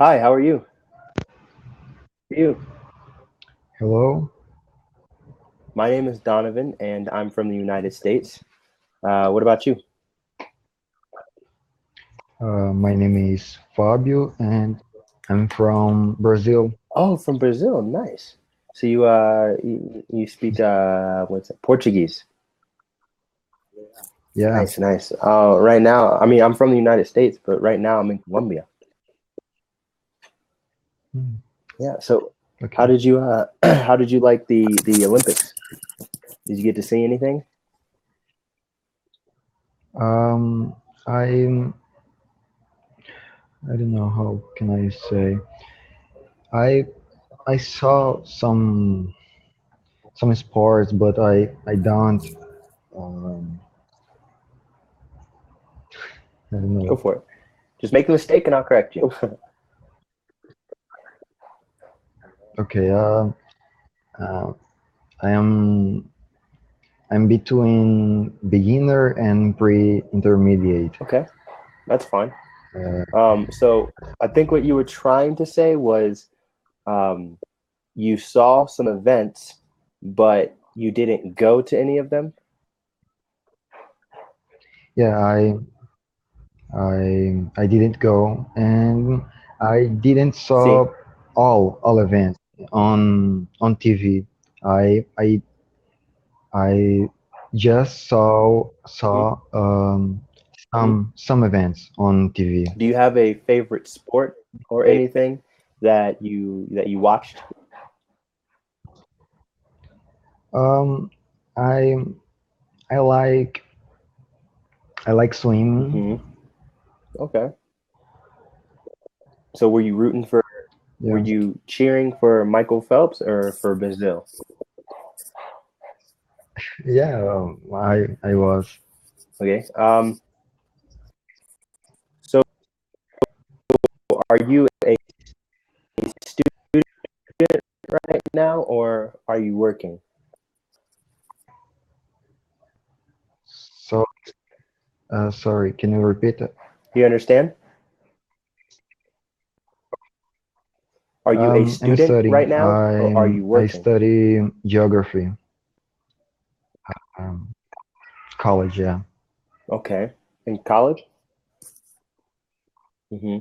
Hi, how are you? You. Hello, My name is Donovan, and I'm from the United States. What about you? my name is Fabio and I'm from Brazil. Oh, from Brazil. Nice. So you speak what's it, Portuguese? Yeah. Nice, nice. Right now, I mean, I'm from the United States, but right now I'm in Colombia. Hmm. Yeah. So, how Okay. did you how did you like the Olympics? Did you get to see anything? Um, I'm I don't know how can I say. I I saw some sports, but I don't. Um, I don't Go know. for it. Just make a mistake and I'll correct you. Okay. Uh, I am I'm between beginner and pre-intermediate. Okay, that's fine. Uh, So I think what you were trying to say was um, you saw some events, but you didn't go to any of them. yeah, I didn't go and I didn't See, saw all events on TV. I just hmm saw hmm some events on TV. do you have a favorite sport or anything that you watched? Um, I I like I like swimming. hmm Okay. So were you rooting for? Were Yeah. you cheering for Michael Phelps or for Brazil? Yeah, I was. Okay. So are you a student right now, or are you working? So sorry, can you repeat it? Do you understand? Are you a I'm student right studying. now, or are you I working? study geography. Um, college, yeah. Okay. In college? hmm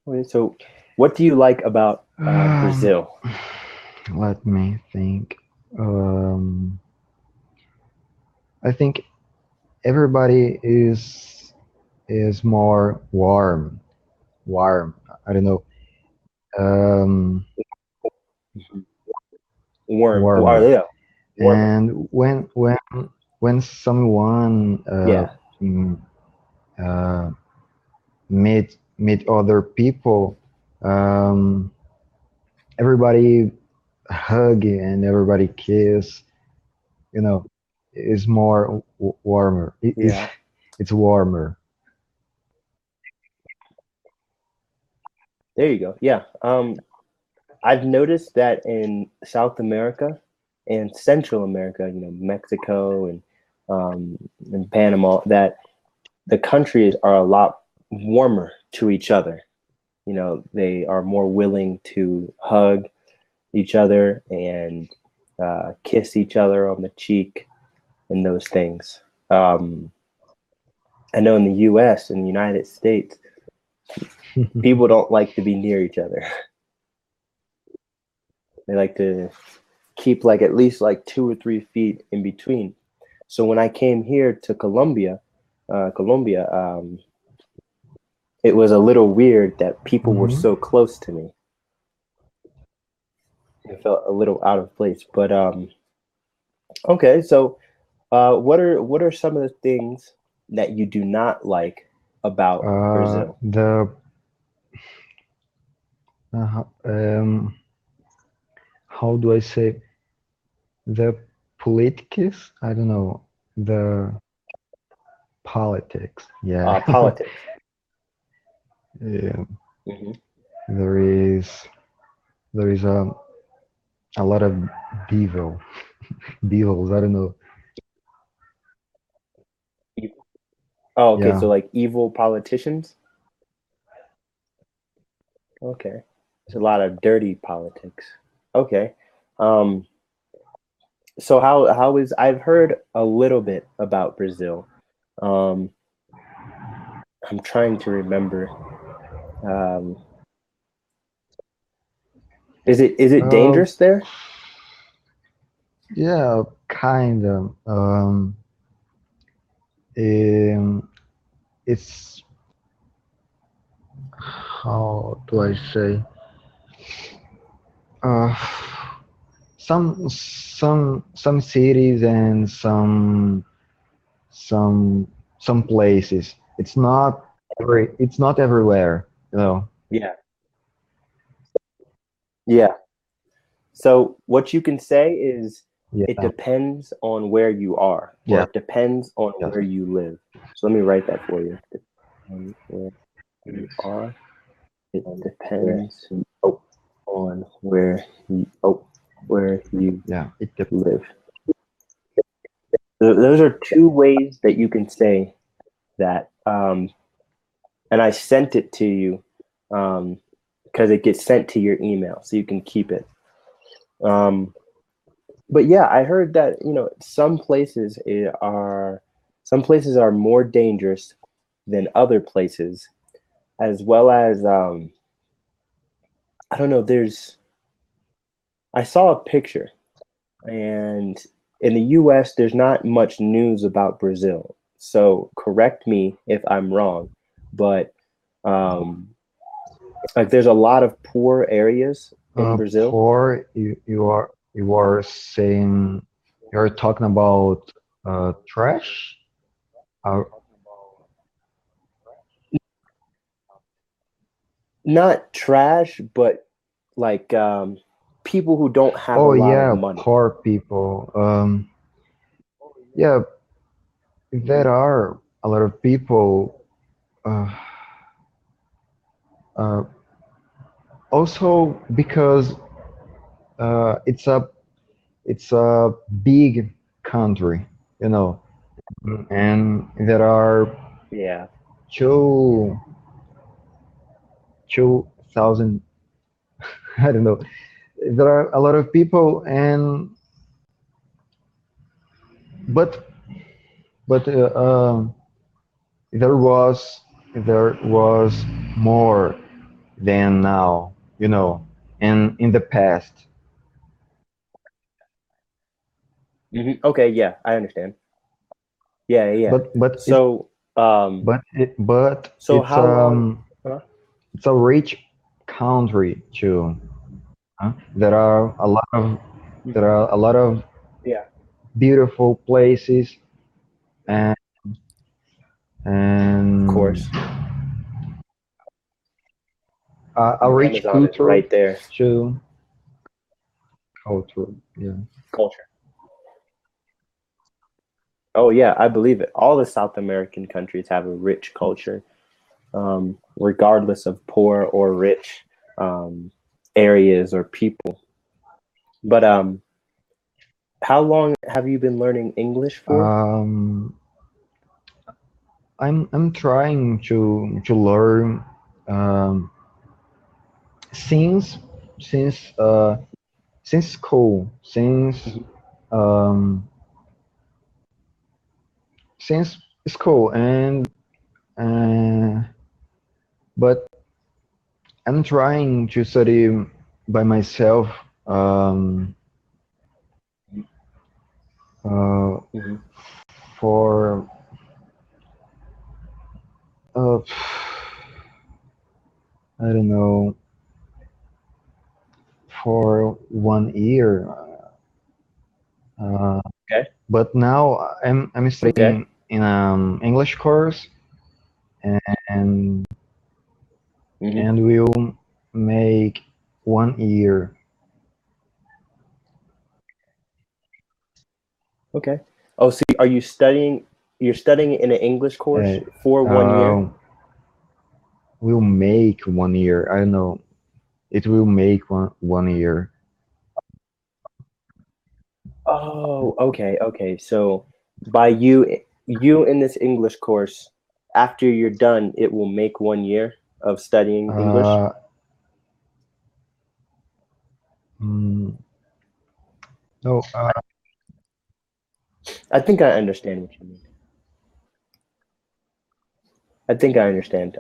Okay, so, what do you like about Um, Brazil? let me think. Um, I think everybody is more warm. I don't know. Um, Mhm. Warm. Oh, warmer. yeah, warmer. And when someone Yeah. mm, uh, meet other people, um, everybody hug and everybody kiss. You know, is more warmer. Yeah. It's warmer. There you go. Yeah. I've noticed that in South America and Central America, Mexico and Panama, that the countries are a lot warmer to each other. They are more willing to hug each other and kiss each other on the cheek and those things. Um, I know in the U.S. in the United States, people don't like to be near each other. They like to keep like at least like 2 or 3 feet in between. So when I came here to Colombia, it was a little weird that people were Mhm. so close to me. It felt a little out of place. But okay, so what are some of the things that you do not like about Brazil? The how do I say the politics? I don't know the politics. Yeah, Politics. yeah. hmm There is there is a lot of devil devils. I don't know. Oh, okay. Yeah, So like evil politicians. Okay. There's a lot of dirty politics. Okay. Um, so how is I've heard a little bit about Brazil. Um, I'm trying to remember. Um, is it Uh, dangerous there? yeah, kind of. Um, it's how do I say? Uh, some cities and some some places. It's not everywhere, you know. Yeah. Yeah. So what you can say is it Yeah, depends on where you are, or yeah, it depends on yes. where you live. So let me write that for you. Depends where you are. It depends on where you Yeah, live. Those are two ways that you can say that. And I sent it to you because it gets sent to your email, so you can keep it. But yeah, I heard that some places are more dangerous than other places, as well as I don't know. I saw a picture, and in the U.S., there's not much news about Brazil. So correct me if I'm wrong, but um, like there's a lot of poor areas in Brazil. For you are saying you're talking about trash. Uh, Not trash, but like people who don't have a oh lot of yeah, money. poor people. Yeah, there are a lot of people. Uh, uh, Also because uh, it's a big country, you know, and there are Yeah. two 2,000. I don't know. There are a lot of people, and but but there was there was more than now, you know, and in the past. Okay, yeah, I understand. Yeah, yeah. But but it So, but so how long? Huh? it's a rich country too. Huh? There Mhm. are a lot of Yeah, beautiful places and of and course. a The rich Amazon is culture right there. too. Culture, yeah. Culture. Oh yeah, I believe it. All the South American countries have a rich culture, regardless of poor or rich um, areas or people. But how long have you been learning English for? Um, I'm trying to learn um, since since uh, since school Mhm. um, since school and uh, but I'm trying to study by myself um, uh, Mhm. for uh, I don't know, for 1 year. Uh, Okay. but now I'm Okay. studying in English course, and Hmm. and will make 1 year. Okay. Oh, so are you studying? You're studying in an English Uh, course for 1 year? uh, will make 1 year. I don't know. It will make one year. Oh, okay, okay. So by you in this English course, after you're done, it will make 1 year of studying English. Uh, Mm, no, I think I understand what you mean. I think I understand.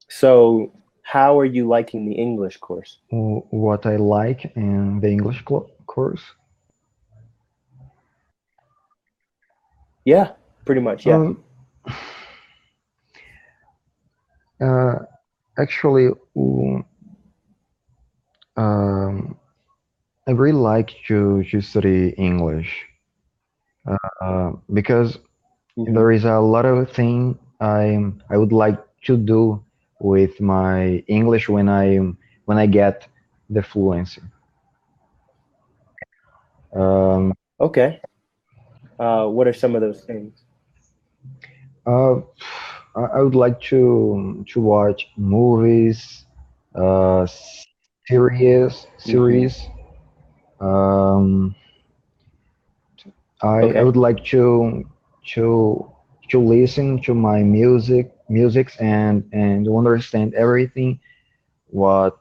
So how are you liking the English course? what I like in the English course. Yeah, pretty much. Yeah. Um, uh, actually, um, I really like to study English because Hmm. there is a lot of thing I would like to do with my English when I get the fluency. Um, Okay. What are some of those things? uh, I would like to watch movies, uh, Hmm. series. Um, I Okay. would like to to listen to my musics and to understand everything what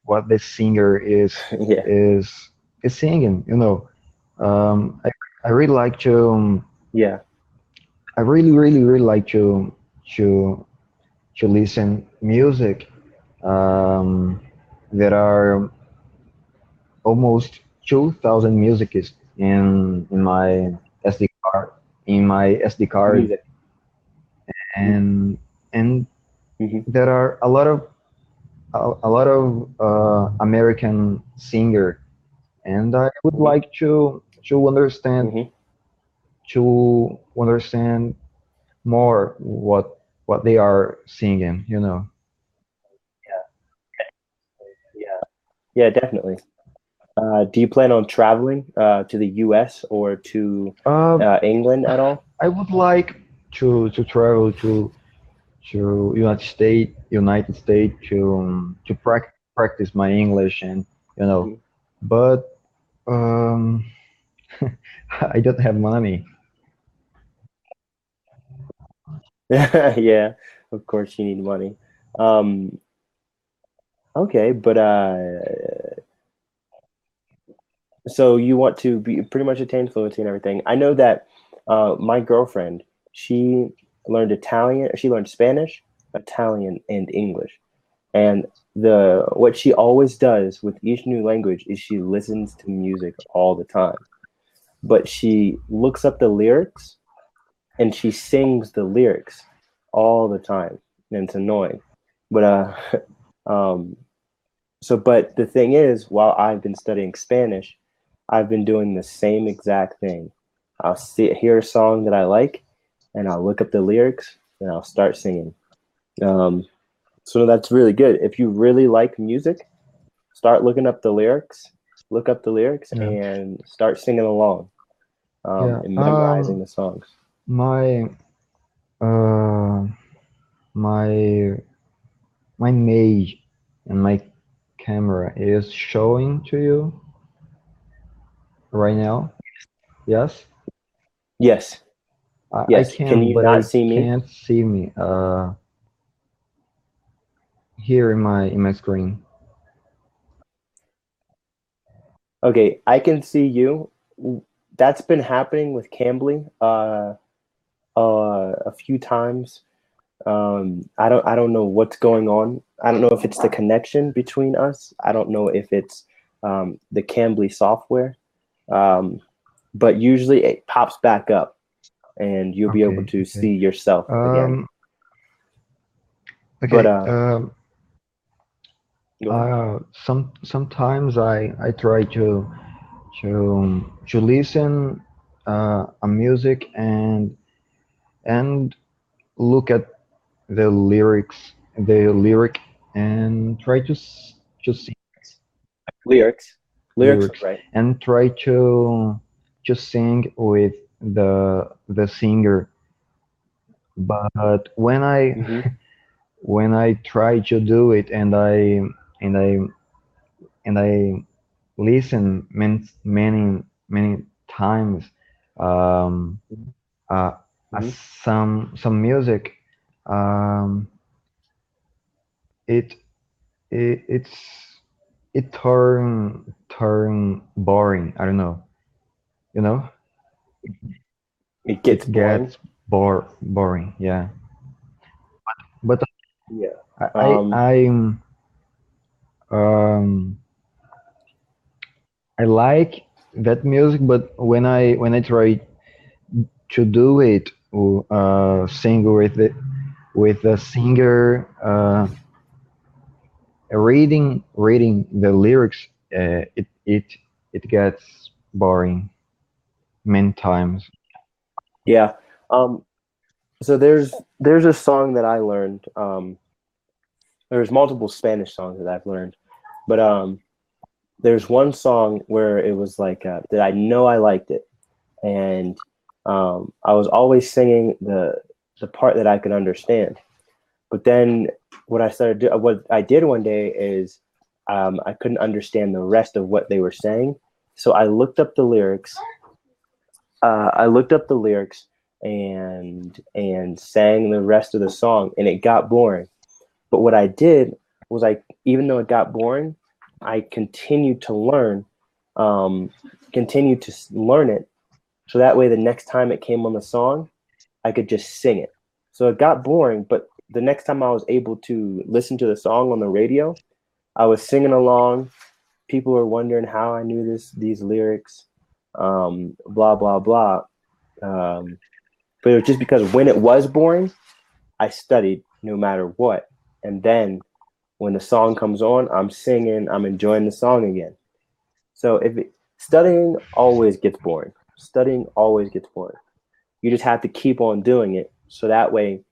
what the singer Yeah. is is singing. You know, I really like Yeah. I really like to to listen music. Um, there are almost 2,000 musics in my SD card in my SD card, Music. and and Hmm. there are a lot of American singer, and I would Hmm. like Hmm. to understand more what they are singing. You know. Yeah. Yeah, definitely. Do you plan on traveling to the US or to Uh, England at all? I would like to travel to United States to practice my English and you know, Mhm. but um, I don't have money. Yeah, of course you need money. Um, okay, but so you want to be pretty much attain fluency and everything. I know that my girlfriend, she learned Italian, she learned Spanish, Italian, and English. And the what she always does with each new language is she listens to music all the time. But she looks up the lyrics and she sings the lyrics all the time. And it's annoying. But um but the thing is, while I've been studying Spanish, I've been doing the same exact thing. Hear a song that I like, and I'll look up the lyrics, and I'll start singing. Um, so that's really good. If you really like music, start looking up the lyrics, look up the lyrics, Yeah, and start singing along yeah. and memorizing the songs. My uh, my my image and my camera is showing to you right now. Yes, Yes, I yes. Can can, you but not I see me? can't see me here in my screen. Okay, I can see you. That's been happening with Cambly a few times. I don't know what's going on. I don't know if it's the connection between us. I don't know if it's the Cambly software. Um, but usually it pops back up and you'll be able Okay, to okay. see yourself again. Um, But okay. go ahead. Sometimes I try to listen a music and look at the lyric, and try to sing Lyrics. Lyrics are lyrics right. and try to sing with the singer. But Hmm. when I try to do it and I and I listen many times um, uh, Hmm. some music, um, it, it's it turn boring. I don't know. You know, It gets it boring. gets boring. Yeah, but Yeah. I Um, I'm um I like that music, but when I try to do it, sing with the singer, reading the lyrics, it gets boring many times. yeah. Um, so there's a song that I learned. There's multiple Spanish songs that I've learned, but there's one song where it was like that I know I liked it, and I was always singing the part that I could understand. But then what I did one day is I couldn't understand the rest of what they were saying, so I looked up the lyrics. I looked up the lyrics and sang the rest of the song, and it got boring. But what I did was even though it got boring, I continued to um, learn it, so that way the next time it came on the song, I could just sing it. So it got boring, but the next time I was able to listen to the song on the radio, I was singing along. People were wondering how I knew these lyrics, blah blah blah. Um, but it was just because when it was boring, I studied no matter what, and then when the song comes on, I'm singing, I'm enjoying the song again. So studying always gets boring. Studying always gets boring. You just have to keep on doing it, so that way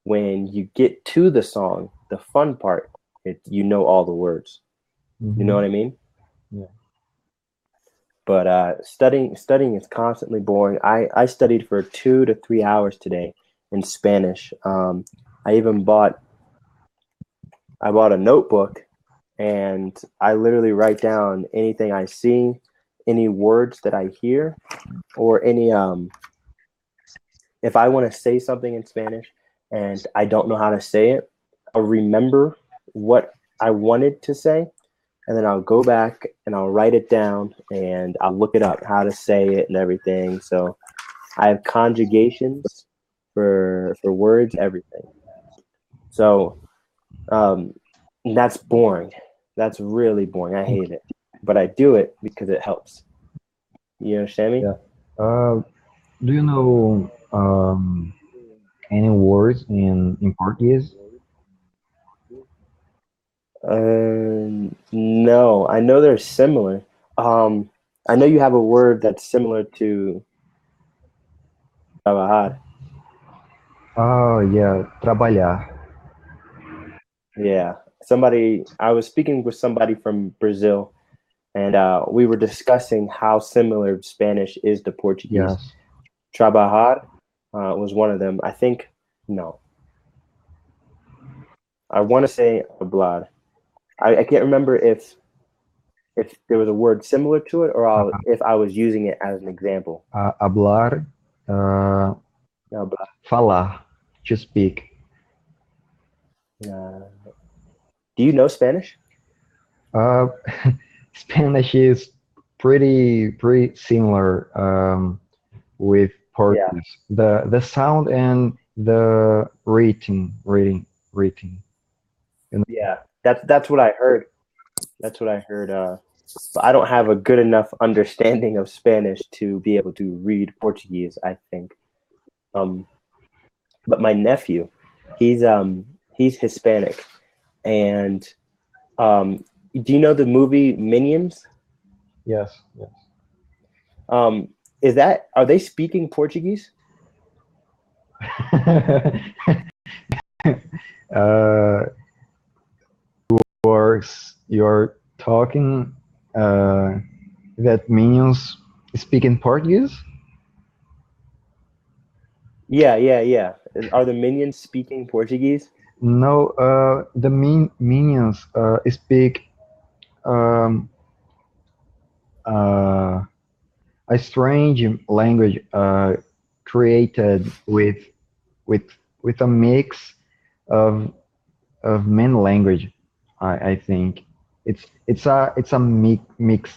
when you get to the song, the fun part, you know all the words. You know Hmm. what I mean? Yeah. But studying is constantly boring. I studied for 2 to 3 hours today in Spanish. I even I bought a notebook, and I literally write down anything I see, any words that I hear, or any if I want to say something in Spanish and I don't know how to say it, I'll remember what I wanted to say, and then I'll go back and I'll write it down and I'll look it up how to say it and everything. So I have conjugations for words, everything. So um, that's boring. That's really boring. I hate it, but I do it because it helps. You understand me? Yeah. Do you know any words in Portuguese? No, I know they're similar. Um, I know you have a word that's similar to trabajar. Oh yeah, trabalhar. Yeah, I was speaking with somebody from Brazil, and we were discussing how similar Spanish is to Portuguese. Yes. Trabajar was one of them. I think, no, I want to say hablar. I can't remember if there was a word similar to it or if I was using it as an example. Hablar, uh, Hablar. falar, to speak. Uh, do you know Spanish? Uh, Spanish is pretty similar with Yeah, Portuguese. The sound and the reading. You know? yeah. That's what I heard. That's what I heard. But I don't have a good enough understanding of Spanish to be able to read Portuguese, I think. Um, but my nephew, he's Hispanic, and do you know the movie Minions? Yes, yes. Um, are they speaking Portuguese? uh, you're talking uh, that minions speak in Portuguese? Yeah, yeah, yeah. Are the Minions speaking Portuguese? No, the minions speak um, uh, a strange language created with with a mix of of many language. I think. It's a mix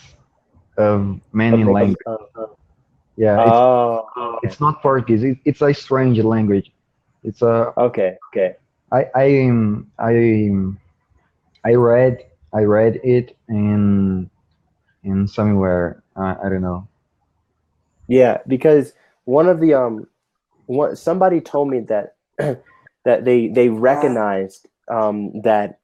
of Of many like languages. Yeah, oh, okay, it's not Portuguese. It's a strange language. It's a okay, okay. I read I read it in somewhere. I don't know. Yeah, because one of the somebody told me that that they recognized that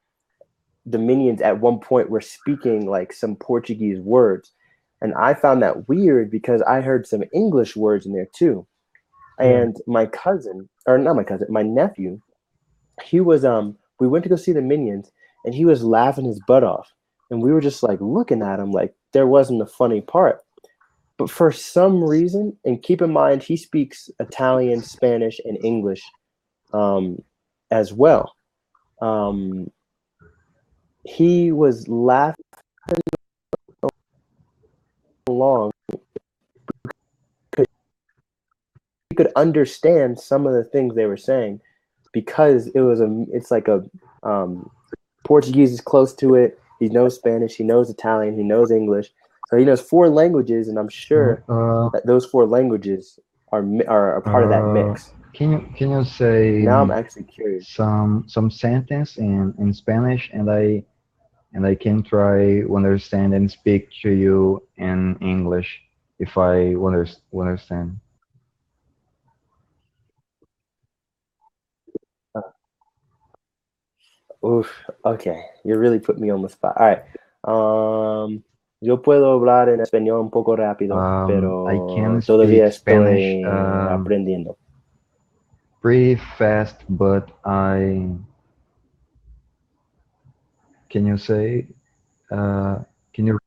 the minions at one point were speaking like some Portuguese words, and I found that weird because I heard some English words in there too. Yeah. And my cousin, or not my cousin, my nephew, he was we went to go see the minions, and he was laughing his butt off, and we were just like looking at him like there wasn't a funny part. But for some reason, and keep in mind, he speaks Italian, Spanish, and English um, as well. Um, he was laughing along because he could understand some of the things they were saying because it's like a um, Portuguese is close to it. He knows Spanish, he knows Italian, he knows English, so he knows four languages, and I'm Uh, sure that those four languages are a part of that mix. can you say Now I'm actually curious. some sentence in Spanish, and I can try to understand and speak to you in English if I understand. Oof, okay, you really put me on the spot. All right. Yo puedo hablar en español un poco rápido, I can pero speak todavía Spanish estoy aprendiendo. pretty fast, but I can you say can you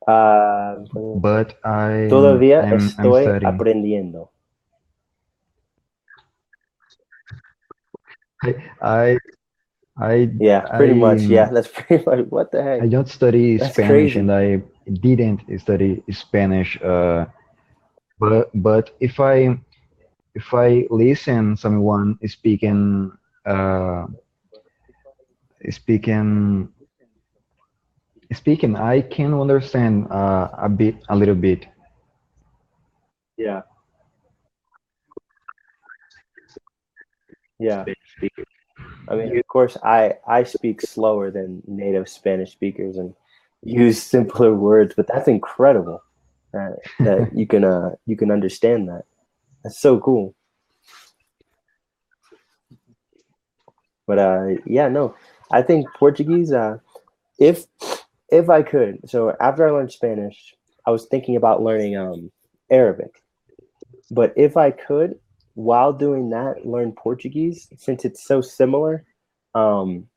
Uh, but todavía I'm estoy studying. aprendiendo. I I I Yeah, pretty much. Yeah, that's pretty much. What the heck? I don't study That's Spanish, and crazy. I didn't study Spanish. But if I listen someone uh, speaking speaking, I can understand a little bit. Yeah, yeah. I mean, of course, I speak slower than native Spanish speakers and use simpler words, but that's incredible that you can understand that. That's so cool. But yeah, no, I think Portuguese. If if I could, so after I learned Spanish, I was thinking about learning Arabic. But if I could, while doing that, learn Portuguese since it's so similar. Um,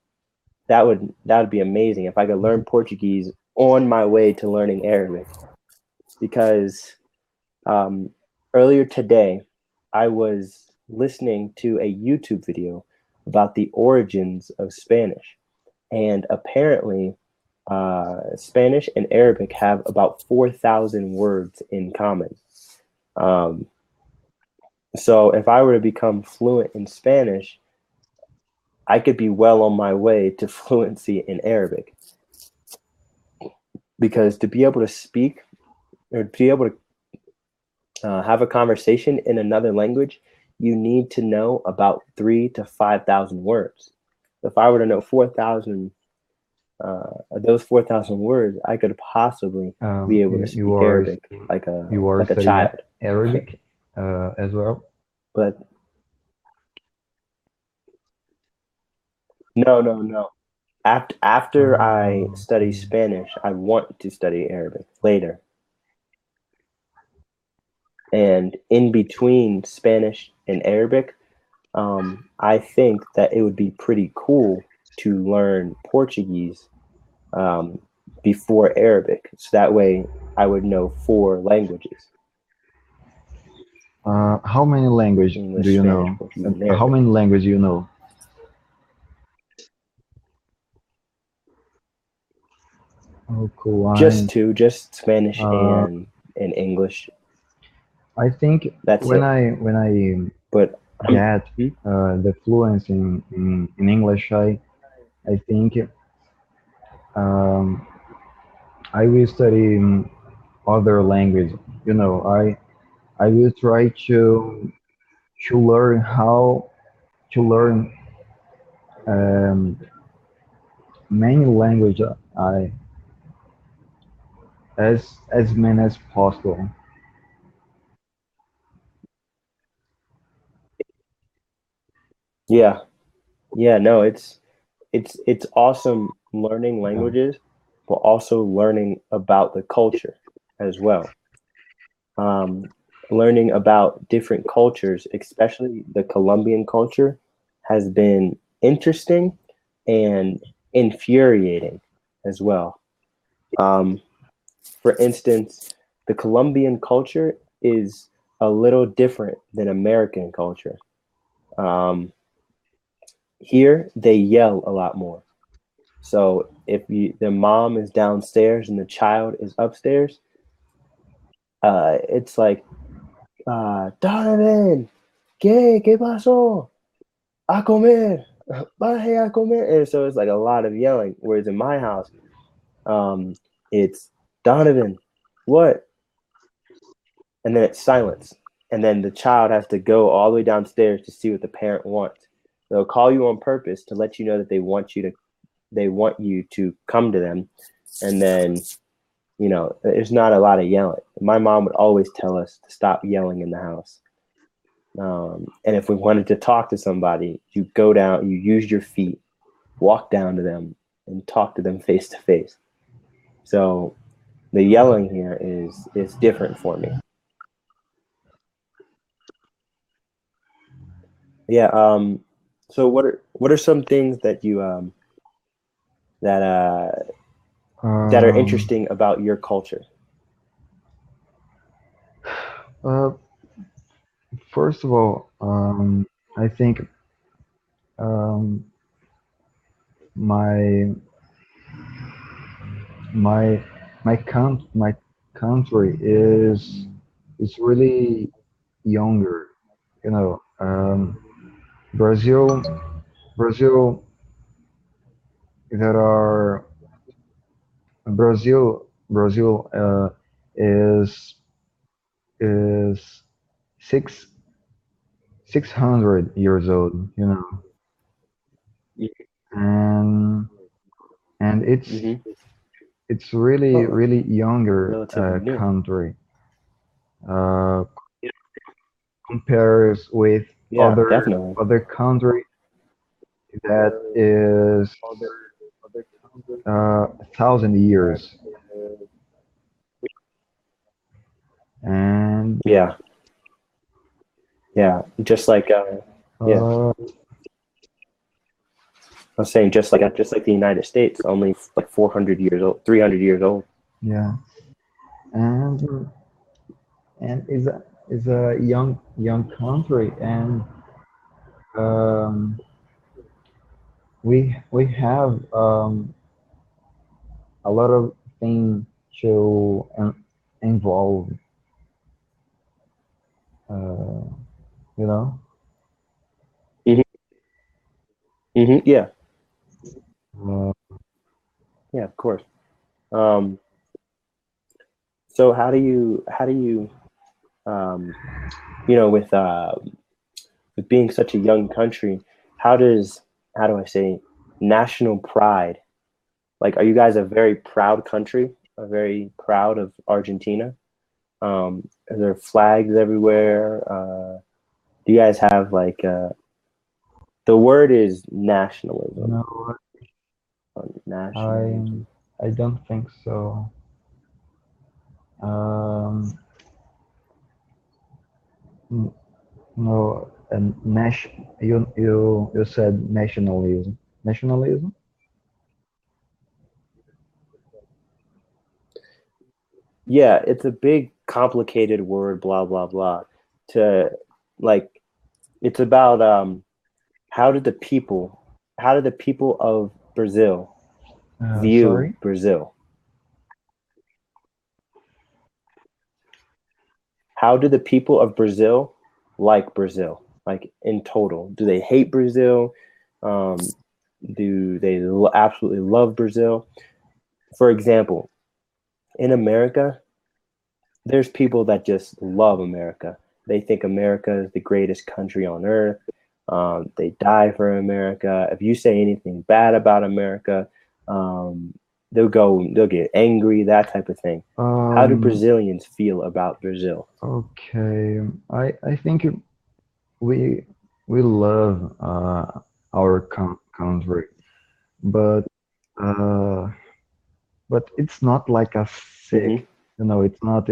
that would be amazing if I could learn Portuguese on my way to learning Arabic. Because um, earlier today, I was listening to a YouTube video about the origins of Spanish, and apparently, Spanish and Arabic have about 4,000 words in common. Um, so if I were to become fluent in Spanish, I could be well on my way to fluency in Arabic. Because to be able to speak or to be able to have a conversation in another language, you need to know about 3 to 5,000 words. If I were to know 4,000 those 4,000 words, I could possibly be able to You speak are Arabic you are like a studying child. Arabic as well. But no, no, no. After I study Okay. Spanish, I want to study Arabic later. And in between Spanish and Arabic, I think that it would be pretty cool to learn Portuguese um, before Arabic. So that way I would know four languages: How many language do English, you Spanish, know? Portuguese, and How Arabic. many language you know? Oh, cool. Just Spanish Uh, and English. I think That's it. when I But get the fluency in English, I think um, I will study other language. You know, I will try to learn how to learn um, many language as many as possible. Yeah, yeah, no, it's awesome learning Yeah. languages, but also learning about the culture as well. Um, Learning about different cultures, especially the Colombian culture, has been interesting and infuriating as well. Um, for instance, the Colombian culture is a little different than American culture. Um, Here, they yell a lot more. So if the mom is downstairs and the child is upstairs, it's like, Donovan, ¿qué pasó? A comer, baje a comer. And so it's like a lot of yelling. Whereas in my house, um, it's Donovan, what? And then it's silence. And then the child has to go all the way downstairs to see what the parent wants. They'll call you on purpose to let you know that they want you to come to them. And then, there's not a lot of yelling. My mom would always tell us to stop yelling in the house. And if we wanted to talk to somebody, you go down, you use your feet, walk down to them, and talk to them face to face. So the yelling here is different for me. Yeah. So what are some things that you that that are Um, interesting about your culture? uh, First of all, I think um, my my my country is really younger. You know, Brazil Brazil there are Brazil is six 600 years old. You know, and and Mm-hmm. it's really Oh, really younger relatively new. country uh, compares with Yeah, definitely. other country that is 1,000 years, and Yeah, yeah. Just like yeah, uh, I was saying just like the United States, only like 400 years old, 300 years old. yeah, and is a young country, and um, we have a lot of things to involve, uh, you know. Hmm. Hmm. Yeah, Uh, yeah, of course. Um, so how do you um, with being such a young country, how does how do I say national pride? Like, are you guys a very proud country? A very proud of Argentina? Are there flags everywhere? Do you guys have like the word is nationalism? no, I Nationalism. I don't think so. Um, n- no, and you said nationalism. Nationalism? Yeah, it's a big, complicated word. Blah blah blah. To like, it's about how did the people, how did the people of Brazil view Sorry. Brazil? How do the people of Brazil like Brazil? like in total? Do they hate Brazil? Um, do they absolutely love Brazil? For example, in America, there's people that just love America. They think America is the greatest country on earth. They die for America. If you say anything bad about America, um, they'll get angry, that type of thing. How do Um, Brazilians feel about Brazil? okay, I think we we love our country, but uh, it's not like a Hmm. sick, it's not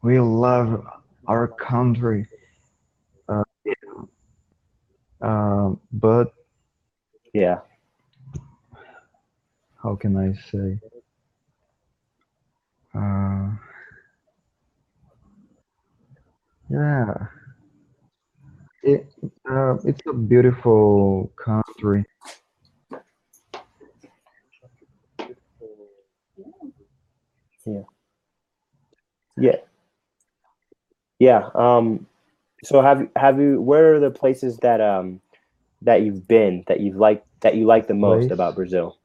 we love our country. Uh, but Yeah. how can I say? Uh, yeah, it it's a beautiful country. Yeah. Yeah. Yeah. So have you? Where are the places that you've been that you like the most Place. about Brazil?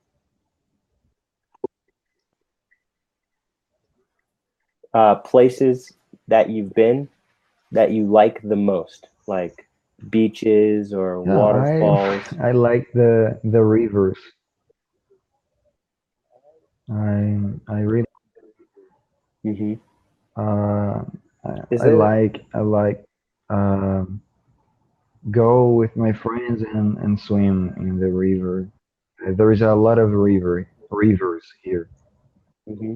Places that you've been that you like the most, like beaches or Yeah, waterfalls. I like the rivers. I really Hmm. uh Is there? I like go with my friends and swim in the river. There is a lot of rivers here. Hmm.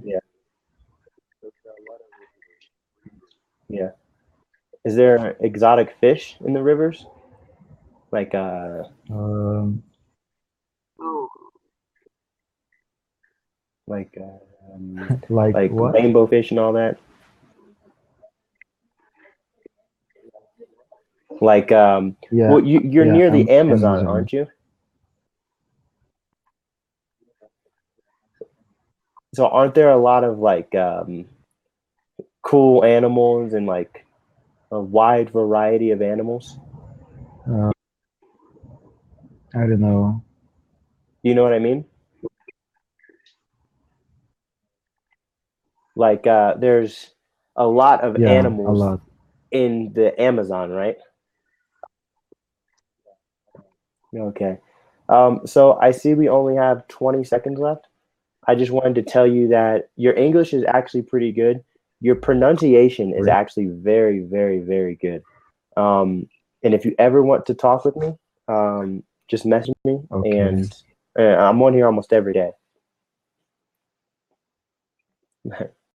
Yeah. Is there exotic fish in the rivers, like Um, like um, like like what? rainbow fish and all that? Like Yeah, well, you're yeah, near the Amazon, Amazon. aren't you? So aren't there a lot of like cool animals and like a wide variety of animals? Uh, I don't know. You know what I mean? Like there's a lot of Yeah, a animals lot. in the Amazon, right? Okay. So I see we only have 20 seconds left. I just wanted to tell you that your English is actually pretty good. Your pronunciation is Great. actually very, very, very good. Um, and if you ever want to talk with me, just message me, Okay. and I'm on here almost every day.